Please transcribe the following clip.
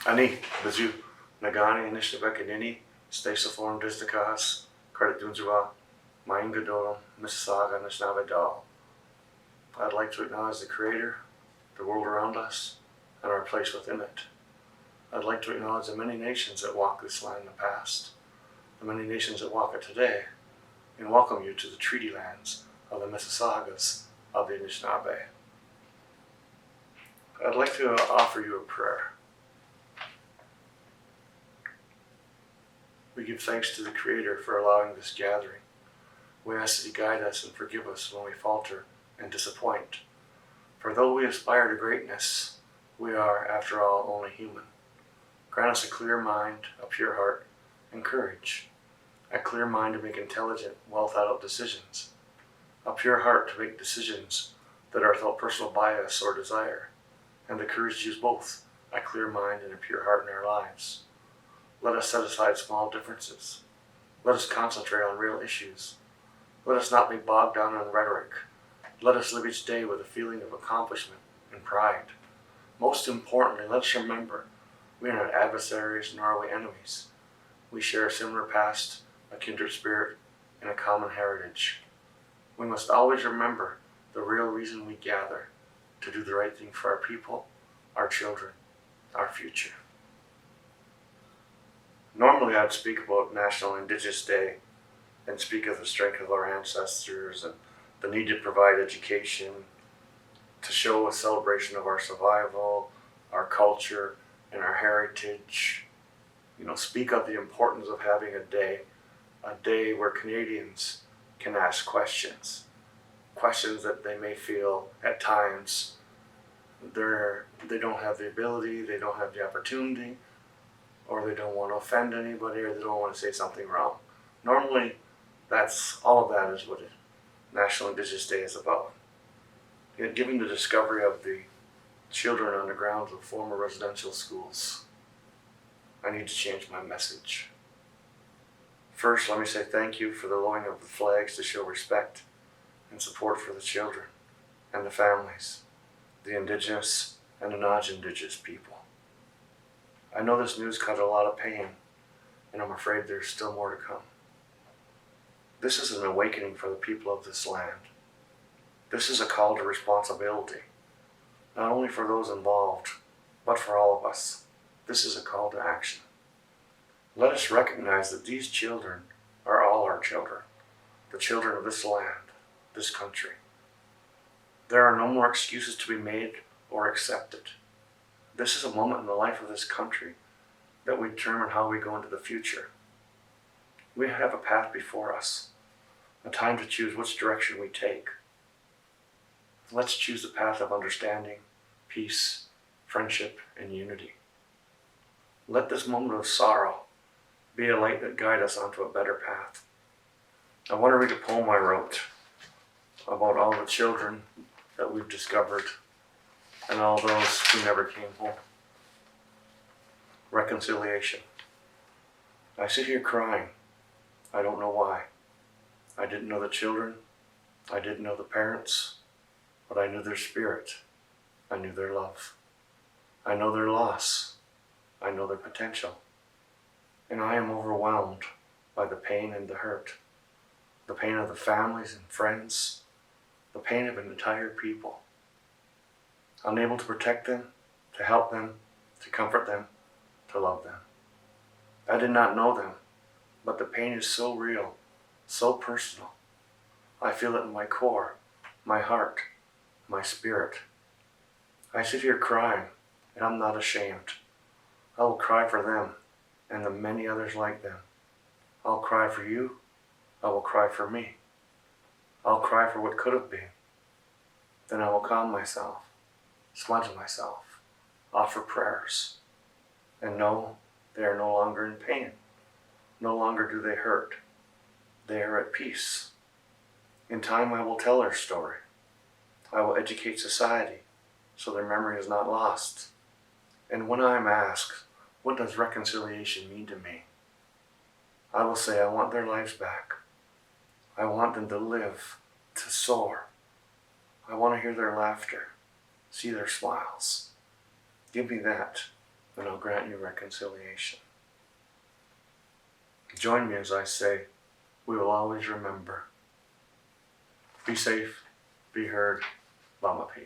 Ani, Bazu, Nagani, Nishnabeka Stay Laforme, Disnakas, Credit Dunzua, Maingadorum, Mississauga, Nishnabedal. I'd like to acknowledge the Creator, the world around us, and our place within it. I'd like to acknowledge the many nations that walk this land in the past, the many nations that walk it today, and welcome you to the treaty lands of the Mississaugas of the Anishinaabe. I'd like to offer you a prayer. We give thanks to the Creator for allowing this gathering. We ask that He guide us and forgive us when we falter and disappoint. For though we aspire to greatness, we are, after all, only human. Grant us a clear mind, a pure heart, and courage. A clear mind to make intelligent, well-thought-out decisions. A pure heart to make decisions that are without personal bias or desire. And the courage to use both a clear mind and a pure heart in our lives. Let us set aside small differences. Let us concentrate on real issues. Let us not be bogged down in rhetoric. Let us live each day with a feeling of accomplishment and pride. Most importantly, let us remember, we are not adversaries nor are we enemies. We share a similar past, a kindred spirit, and a common heritage. We must always remember the real reason we gather, to do the right thing for our people, our children, our future. Normally I'd speak about National Indigenous Day and speak of the strength of our ancestors and the need to provide education, to show a celebration of our survival, our culture, and our heritage. Speak of the importance of having a day where Canadians can ask questions that they may feel at times they don't have the ability, they don't have the opportunity, or they don't want to offend anybody, or they don't want to say something wrong. Normally, all of that is what National Indigenous Day is about. Given the discovery of the children on the grounds of former residential schools, I need to change my message. First, let me say thank you for the lowering of the flags to show respect and support for the children and the families, the Indigenous and the non-Indigenous people. I know this news caused a lot of pain, and I'm afraid there's still more to come. This is an awakening for the people of this land. This is a call to responsibility, not only for those involved, but for all of us. This is a call to action. Let us recognize that these children are all our children, the children of this land, this country. There are no more excuses to be made or accepted. This is a moment in the life of this country that we determine how we go into the future. We have a path before us, a time to choose which direction we take. Let's choose the path of understanding, peace, friendship, and unity. Let this moment of sorrow be a light that guides us onto a better path. I want to read a poem I wrote about all the children that we've discovered and all those who never came home. Reconciliation. I sit here crying. I don't know why. I didn't know the children. I didn't know the parents. But I knew their spirit. I knew their love. I know their loss. I know their potential. And I am overwhelmed by the pain and the hurt. The pain of the families and friends. The pain of an entire people. Unable to protect them, to help them, to comfort them, to love them. I did not know them, but the pain is so real, so personal. I feel it in my core, my heart, my spirit. I sit here crying, and I'm not ashamed. I will cry for them and the many others like them. I'll cry for you. I will cry for me. I'll cry for what could have been. Then I will calm myself, smudge myself, offer prayers, and know they are no longer in pain. No longer do they hurt. They are at peace. In time I will tell their story. I will educate society so their memory is not lost. And when I am asked, what does reconciliation mean to me? I will say I want their lives back. I want them to live, to soar. I want to hear their laughter, see their smiles. Give me that, and I'll grant you reconciliation. Join me as I say, we will always remember. Be safe, be heard, Lama Pi.